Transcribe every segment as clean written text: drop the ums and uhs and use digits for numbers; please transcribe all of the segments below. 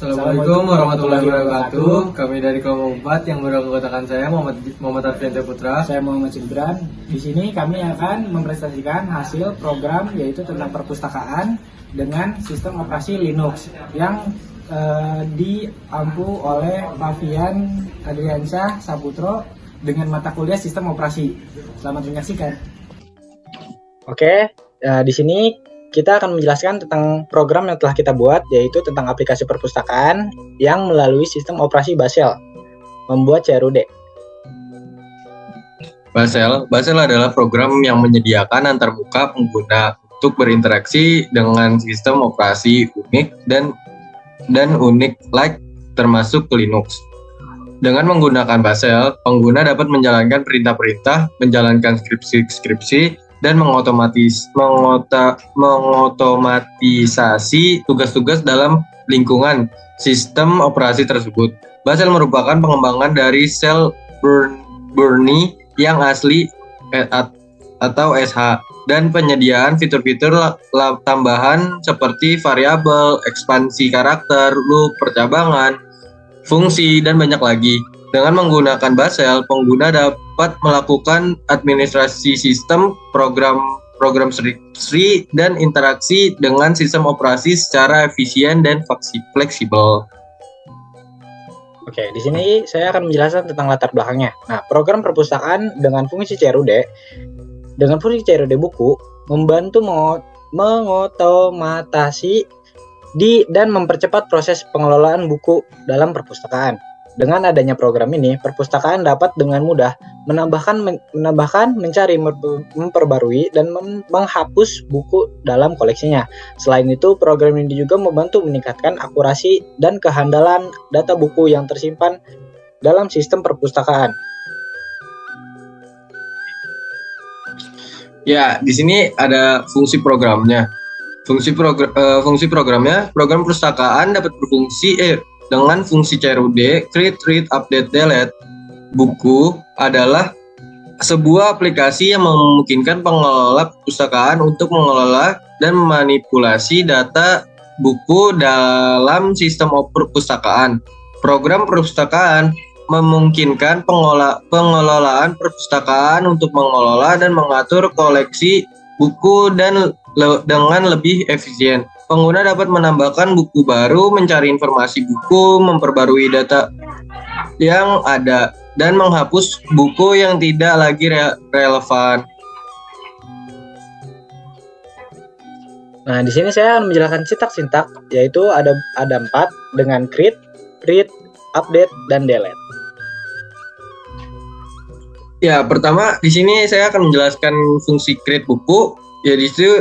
Assalamualaikum warahmatullahi wabarakatuh. Kami dari Kelompok 4 yang beranggotakan saya Muhammad Arfianto Putra. Saya Muhammad Gibran. Di sini kami akan mempresentasikan hasil program yaitu tentang perpustakaan dengan sistem operasi Linux yang diampu oleh Pavian Adriansyah Saputro dengan mata kuliah sistem operasi. Selamat menyaksikan. Oke, di sini kita akan menjelaskan tentang program yang telah kita buat, yaitu tentang aplikasi perpustakaan yang melalui sistem operasi Basel, membuat CRUD. Basel adalah program yang menyediakan antarmuka pengguna untuk berinteraksi dengan sistem operasi unik dan unik like termasuk Linux. Dengan menggunakan Basel, pengguna dapat menjalankan perintah-perintah, menjalankan skripsi, dan mengotomatisasi tugas-tugas dalam lingkungan sistem operasi tersebut. Basel merupakan pengembangan dari Shell Burnie yang asli atau SH dan penyediaan fitur-fitur tambahan seperti variabel, ekspansi karakter, loop, percabangan, fungsi, dan banyak lagi. Dengan menggunakan Basel, pengguna dapat melakukan administrasi sistem, program skripsi, dan interaksi dengan sistem operasi secara efisien dan fleksibel. Oke, di sini saya akan menjelaskan tentang latar belakangnya. Nah, program perpustakaan dengan fungsi CRUD buku membantu mengotomatasi dan mempercepat proses pengelolaan buku dalam perpustakaan. Dengan adanya program ini, perpustakaan dapat dengan mudah menambahkan, mencari, memperbarui, dan menghapus buku dalam koleksinya. Selain itu, program ini juga membantu meningkatkan akurasi dan kehandalan data buku yang tersimpan dalam sistem perpustakaan. Ya, di sini ada fungsi programnya. Fungsi programnya, program perpustakaan dapat berfungsi dengan fungsi CRUD, create, read, update, delete. Buku adalah sebuah aplikasi yang memungkinkan pengelola perpustakaan untuk mengelola dan memanipulasi data buku dalam sistem perpustakaan. Program perpustakaan memungkinkan pengelolaan perpustakaan untuk mengelola dan mengatur koleksi buku dengan lebih efisien. Pengguna dapat menambahkan buku baru, mencari informasi buku, memperbarui data yang ada, dan menghapus buku yang tidak lagi relevan. Nah, di sini saya akan menjelaskan sintak, yaitu ada 4 dengan create, read, update, dan delete. Ya, pertama di sini saya akan menjelaskan fungsi create buku. Ya, di situ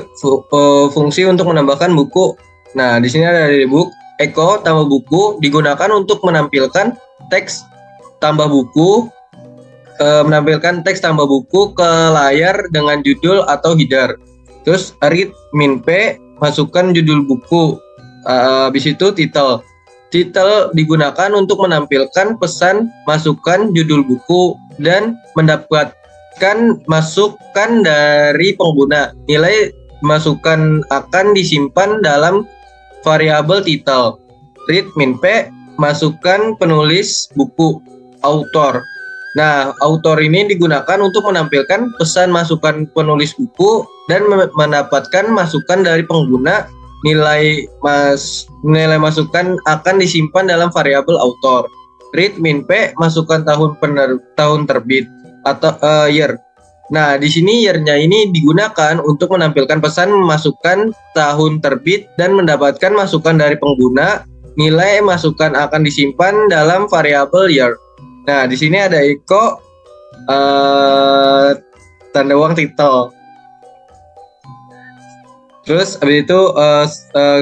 fungsi untuk menambahkan buku. Nah, di sini ada book, echo tambah buku digunakan untuk menampilkan teks tambah buku, ke layar dengan judul atau header. Terus read min p masukkan judul buku. Habis itu title. Title digunakan untuk menampilkan pesan masukkan judul buku dan mendapatkan masukan dari pengguna. Nilai masukan akan disimpan dalam variabel title. Read min p masukkan penulis buku, author. Nah, author ini digunakan untuk menampilkan pesan masukan penulis buku dan mendapatkan masukan dari pengguna. Nilai masukan akan disimpan dalam variabel author. Read min p masukkan tahun terbit atau year. Nah, di sini year-nya ini digunakan untuk menampilkan pesan memasukkan tahun terbit dan mendapatkan masukan dari pengguna. Nilai masukan akan disimpan dalam variabel year. Nah, di sini ada echo tanda uang title. Terus habis itu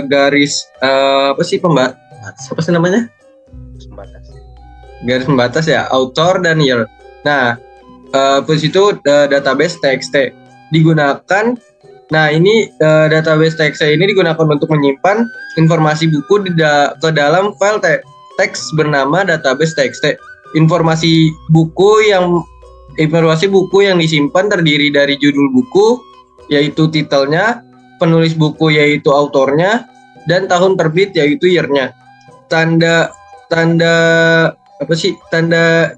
garis apa sih namanya? Garis pembatas ya, author dan year. Nah, terus itu database TXT digunakan. Nah, ini database TXT ini digunakan untuk menyimpan informasi buku ke dalam file teks bernama database TXT. Informasi buku yang disimpan terdiri dari judul buku, yaitu titelnya, penulis buku yaitu autornya, dan tahun terbit yaitu year-nya. tanda tanda apa sih? Tanda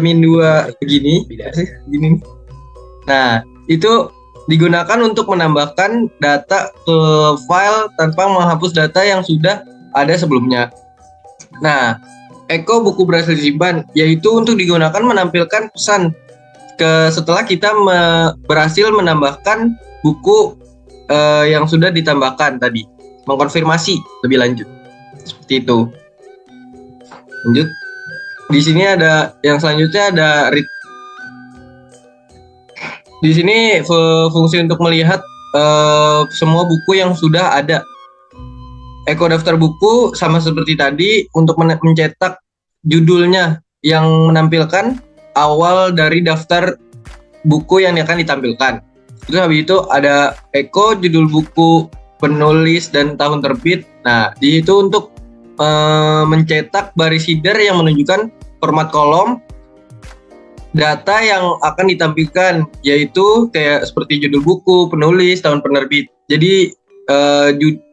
min 2 begini. Apa sih? Gini. Nah, itu digunakan untuk menambahkan data ke file tanpa menghapus data yang sudah ada sebelumnya. Nah, echo buku berhasil disimpan, yaitu untuk digunakan menampilkan pesan setelah kita berhasil menambahkan buku yang sudah ditambahkan tadi, mengkonfirmasi lebih lanjut. Seperti itu. Lanjut. Di sini ada yang selanjutnya ada read. Di sini fungsi untuk melihat semua buku yang sudah ada. Echo daftar buku sama seperti tadi untuk mencetak judulnya yang menampilkan awal dari daftar buku yang akan ditampilkan. Terus habis itu ada echo judul buku, penulis dan tahun terbit. Nah, di situ untuk mencetak baris header yang menunjukkan format kolom data yang akan ditampilkan, yaitu kayak seperti judul buku, penulis, tahun penerbit. Jadi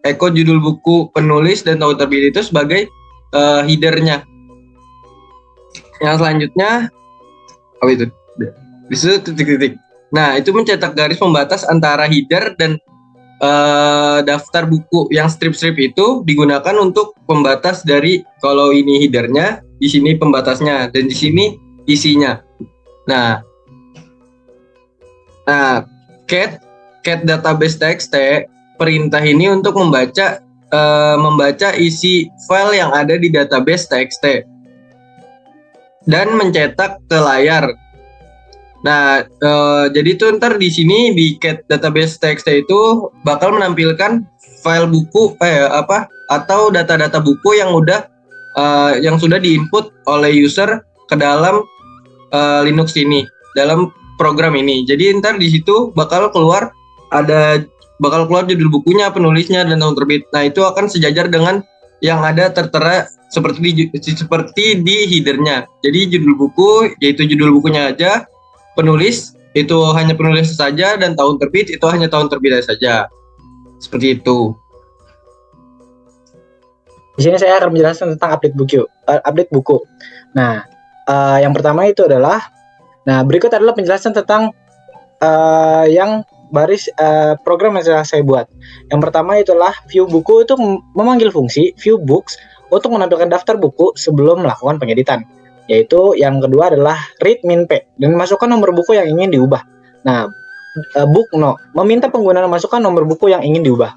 echo judul buku, penulis dan tahun terbit itu sebagai headernya. Yang selanjutnya apa itu? Bisa titik-titik. Nah, itu mencetak garis pembatas antara header dan daftar buku. Yang strip-strip itu digunakan untuk pembatas dari, kalau ini headernya, di sini pembatasnya, dan di sini isinya. Nah, cat database txt, perintah ini untuk membaca isi file yang ada di database txt dan mencetak ke layar. Nah, jadi itu ntar di sini di cat database txt itu bakal menampilkan file buku atau data-data buku yang yang sudah diinput oleh user ke dalam Linux ini, dalam program ini. Jadi ntar di situ bakal keluar judul bukunya, penulisnya dan tahun terbit. Nah, itu akan sejajar dengan yang ada tertera seperti di headernya. Jadi judul buku yaitu judul bukunya aja, penulis itu hanya penulis saja, dan tahun terbit itu hanya tahun terbit saja. Seperti itu. Di sini saya akan menjelaskan tentang update buku. Nah, yang pertama itu adalah, berikut adalah penjelasan tentang yang baris program yang telah saya buat. Yang pertama itulah view buku untuk memanggil fungsi view books untuk menampilkan daftar buku sebelum melakukan pengeditan. Yaitu yang kedua adalah read min p dan masukkan nomor buku yang ingin diubah. Nah, book no meminta pengguna memasukkan nomor buku yang ingin diubah.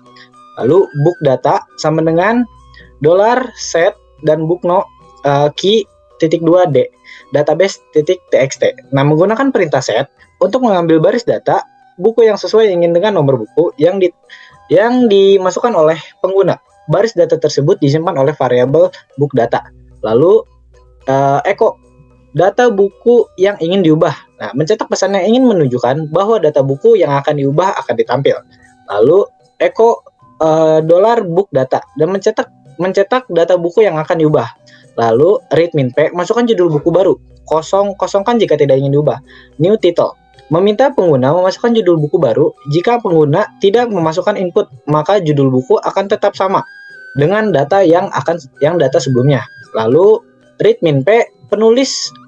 Lalu book data sama dengan $set dan book no key .2d database.txt. Nah, menggunakan perintah set untuk mengambil baris data buku yang sesuai ingin dengan nomor buku yang dimasukkan oleh pengguna. Baris data tersebut disimpan oleh variabel book data. Lalu echo data buku yang ingin diubah. Nah, mencetak pesan yang ingin menunjukkan bahwa data buku yang akan diubah akan ditampil. Lalu echo $book data dan mencetak data buku yang akan diubah. Lalu read min p, masukkan judul buku baru. Kosongkan jika tidak ingin diubah. New title, meminta pengguna memasukkan judul buku baru. Jika pengguna tidak memasukkan input, maka judul buku akan tetap sama dengan data yang data sebelumnya. Lalu read min p,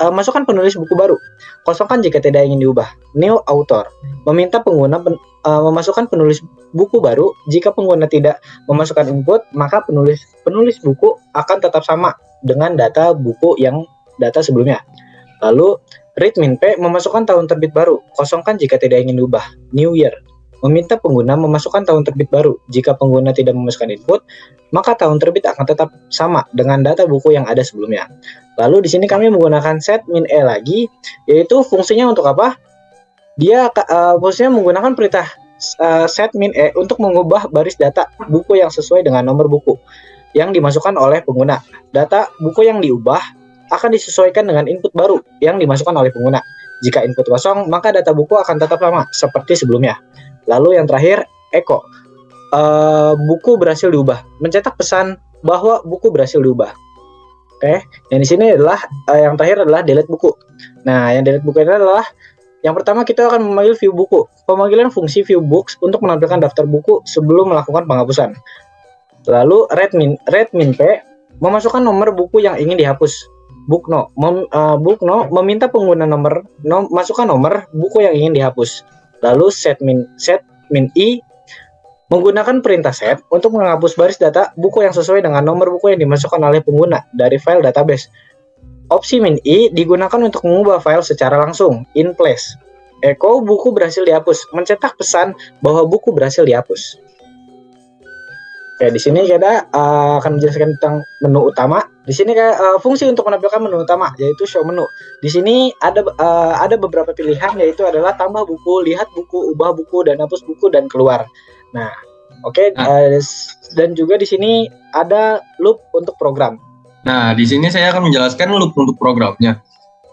masukkan penulis buku baru. Kosongkan jika tidak ingin diubah. New author, meminta pengguna memasukkan penulis buku baru. Jika pengguna tidak memasukkan input, maka penulis buku akan tetap sama dengan data buku yang data sebelumnya. Lalu read min p, memasukkan tahun terbit baru. Kosongkan jika tidak ingin diubah. New year, meminta pengguna memasukkan tahun terbit baru. Jika pengguna tidak memasukkan input, maka tahun terbit akan tetap sama dengan data buku yang ada sebelumnya. Lalu di sini kami menggunakan set min e lagi, yaitu fungsinya untuk apa? Dia fungsinya menggunakan perintah set min e untuk mengubah baris data buku yang sesuai dengan nomor buku yang dimasukkan oleh pengguna. Data buku yang diubah akan disesuaikan dengan input baru yang dimasukkan oleh pengguna. Jika input kosong, maka data buku akan tetap sama seperti sebelumnya. Lalu yang terakhir, echo. Buku berhasil diubah. Mencetak pesan bahwa buku berhasil diubah. Oke, yang di sini adalah yang terakhir adalah delete buku. Nah, yang delete buku ini adalah yang pertama kita akan memanggil view buku. Pemanggilan fungsi view books untuk menampilkan daftar buku sebelum melakukan penghapusan. Lalu read min p, Memasukkan nomor buku yang ingin dihapus. Bookno meminta pengguna masukkan nomor buku yang ingin dihapus. Lalu set min i menggunakan perintah set untuk menghapus baris data buku yang sesuai dengan nomor buku yang dimasukkan oleh pengguna dari file database. Opsi min i digunakan untuk mengubah file secara langsung, in place. Echo buku berhasil dihapus, mencetak pesan bahwa buku berhasil dihapus. Oke, di sini kita akan menjelaskan tentang menu utama. Di sini fungsi untuk menampilkan menu utama yaitu show menu. Di sini ada beberapa pilihan yaitu adalah tambah buku, lihat buku, ubah buku, dan hapus buku dan keluar. Nah, dan juga di sini ada loop untuk program. Nah, di sini saya akan menjelaskan loop untuk programnya.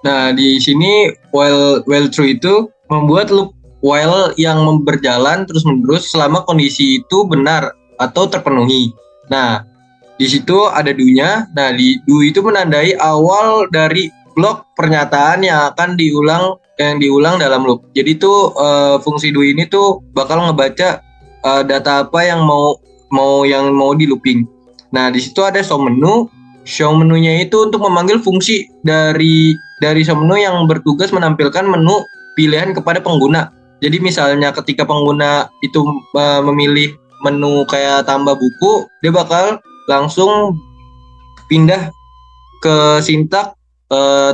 Nah, di sini while true itu membuat loop while yang berjalan terus-menerus selama kondisi itu benar atau terpenuhi. Nah, di situ ada do-nya. Nah, di do itu menandai awal dari blok pernyataan yang akan diulang dalam loop. Jadi itu fungsi do ini tuh bakal ngebaca data apa yang mau di looping. Nah, di situ ada show menu. Show menunya itu untuk memanggil fungsi dari show menu yang bertugas menampilkan menu pilihan kepada pengguna. Jadi misalnya ketika pengguna itu memilih menu kayak tambah buku, dia bakal langsung pindah ke sintak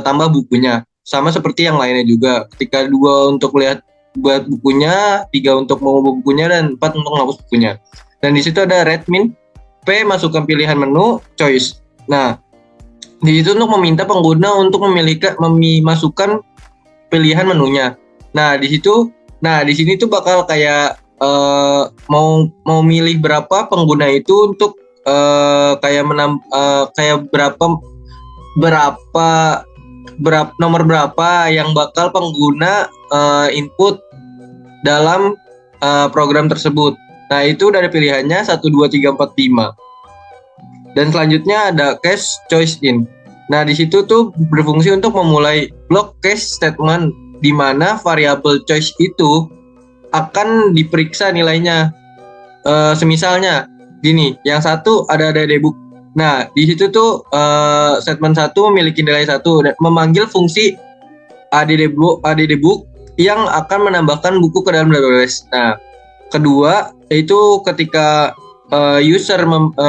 tambah bukunya. Sama seperti yang lainnya juga. Ketika 2 untuk lihat buat bukunya, 3 untuk mengubah bukunya, dan 4 untuk menghapus bukunya. Dan di situ ada read min p masukkan pilihan menu choice. Nah, di situ untuk meminta pengguna untuk memasukkan pilihan menunya. Nah, di sini tuh bakal kayak mau milih berapa pengguna itu untuk kayak nomor berapa yang bakal pengguna input dalam program tersebut. Nah, itu dari pilihannya 1, 2, 3, 4, 5. Dan selanjutnya ada case choice in. Nah, di situ tuh berfungsi untuk memulai blok case statement di mana variabel choice itu akan diperiksa nilainya. Semisalnya gini, yang satu ada debug. Nah, di situ tuh statement 1 memiliki nilai 1 dan memanggil fungsi addDebook yang akan menambahkan buku ke dalam database. Nah, kedua yaitu ketika user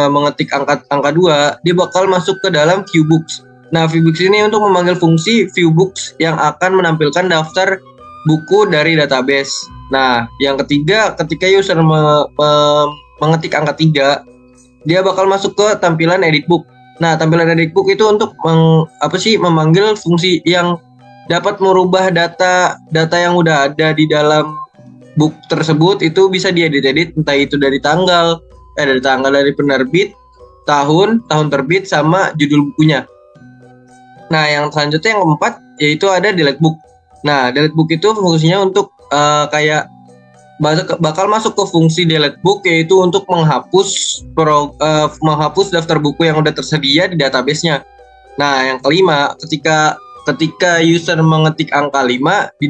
mengetik angka 2, dia bakal masuk ke dalam viewbooks. Nah, viewbooks ini untuk memanggil fungsi viewbooks yang akan menampilkan daftar buku dari database. Nah, yang ketiga, ketika user mengetik angka 3, dia bakal masuk ke tampilan edit book. Nah, tampilan edit book itu untuk memanggil fungsi yang dapat merubah data yang udah ada di dalam book tersebut, itu bisa diedit-edit, entah itu dari dari penerbit, tahun terbit, sama judul bukunya. Nah, yang selanjutnya yang keempat yaitu ada delete book. Nah, delete book itu fungsinya untuk kayak bakal masuk ke fungsi delete book, yaitu untuk menghapus daftar buku yang udah tersedia di database-nya. Nah, yang kelima, ketika user mengetik angka 5 di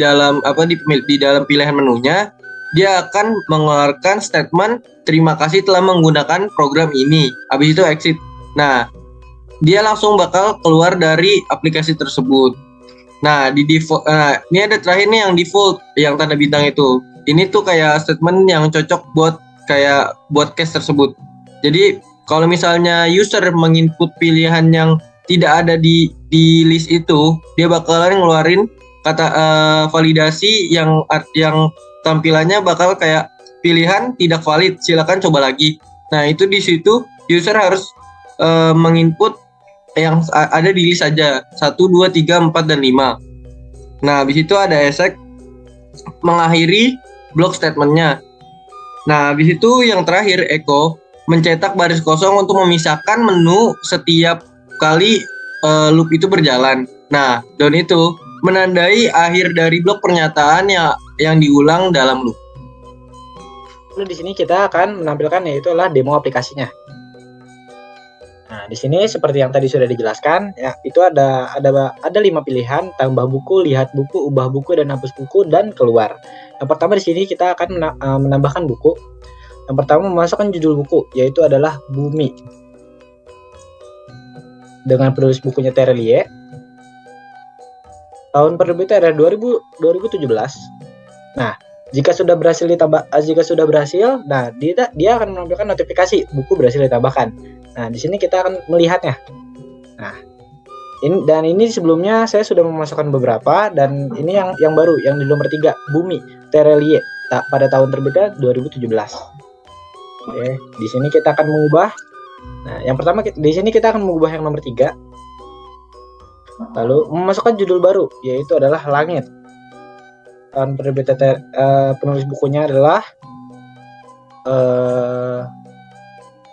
dalam pilihan menunya, dia akan mengeluarkan statement terima kasih telah menggunakan program ini. Habis itu exit. Nah, dia langsung bakal keluar dari aplikasi tersebut. Nah, di default, ini ada terakhir nih yang default, yang tanda bintang itu. Ini tuh kayak statement yang cocok buat case tersebut. Jadi, kalau misalnya user menginput pilihan yang tidak ada di list itu, dia bakalan ngeluarin kata validasi yang tampilannya bakal kayak pilihan tidak valid, silakan coba lagi. Nah, itu di situ user harus menginput yang ada di list saja, 1, 2, 3, 4, dan 5. Nah, habis itu ada exec mengakhiri blok statementnya. Nah, habis itu yang terakhir echo mencetak baris kosong untuk memisahkan menu setiap kali loop itu berjalan. Nah, down itu menandai akhir dari blok pernyataan yang diulang dalam loop. Lalu di sini kita akan menampilkan yaitu adalah demo aplikasinya. Nah, di sini seperti yang tadi sudah dijelaskan, ya, itu ada 5 pilihan: tambah buku, lihat buku, ubah buku, dan hapus buku, dan keluar. Yang pertama di sini kita akan menambahkan buku. Yang pertama memasukkan judul buku, yaitu adalah Bumi. dengan penulis bukunya Terelie. Tahun penerbitnya adalah 2017. Nah, jika sudah berhasil nah dia akan menampilkan notifikasi buku berhasil ditambahkan. Nah, di sini kita akan melihatnya. Nah, ini sebelumnya saya sudah memasukkan beberapa, dan ini yang baru, yang di nomor 3, Bumi Terelie pada tahun terbitnya 2017. Oke, di sini kita akan mengubah. Nah, yang pertama di sini kita akan mengubah yang nomor 3. Lalu memasukkan judul baru, yaitu adalah Langit. Tahun penerbitan penulis bukunya adalah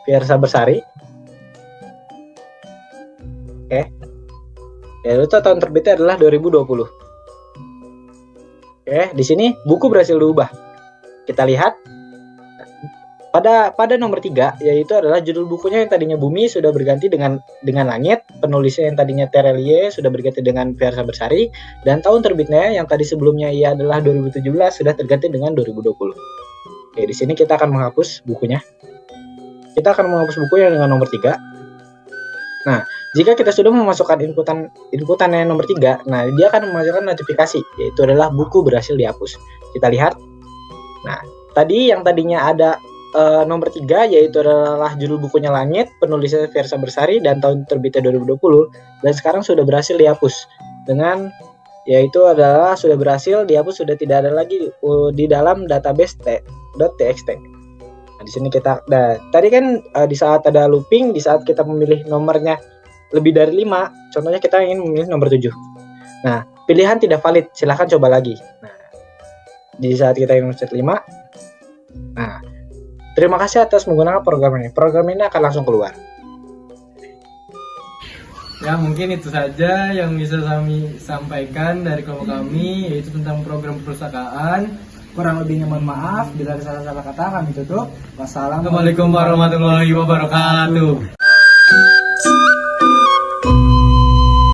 Fiersa Bersari. Oke. Lalu tahun terbitnya adalah 2020. Oke, di sini buku berhasil diubah. Kita lihat pada nomor 3, yaitu adalah judul bukunya yang tadinya Bumi sudah berganti dengan Langit, penulisnya yang tadinya Terelie sudah berganti dengan Fiersa Bersari, dan tahun terbitnya yang tadi sebelumnya ia adalah 2017 sudah terganti dengan 2020. Oke, di sini kita akan menghapus bukunya. Kita akan menghapus buku yang dengan nomor 3. Nah, jika kita sudah memasukkan inputan yang nomor 3, nah dia akan memasukkan notifikasi, yaitu adalah buku berhasil dihapus. Kita lihat. Nah, tadi yang tadinya ada nomor 3, yaitu adalah judul bukunya Langit, penulisnya Fiersa Bersari, dan tahun terbitnya 2020, dan sekarang sudah berhasil dihapus dengan, yaitu adalah sudah berhasil dihapus, sudah tidak ada lagi di dalam database .txt. Nah, di sini kita tadi kan di saat ada looping, di saat kita memilih nomornya lebih dari 5, contohnya kita ingin memilih nomor 7. Nah, pilihan tidak valid, silahkan coba lagi. Nah, di saat kita ingin mencet 5. Nah, terima kasih atas menggunakan program ini. Program ini akan langsung keluar. Ya, mungkin itu saja yang bisa kami sampaikan dari kelompok kami, yaitu tentang program perpustakaan. Kurang lebihnya mohon maaf, bila ada salah-salah kata kami tutup. Wassalamualaikum Assalamualaikum warahmatullahi wabarakatuh.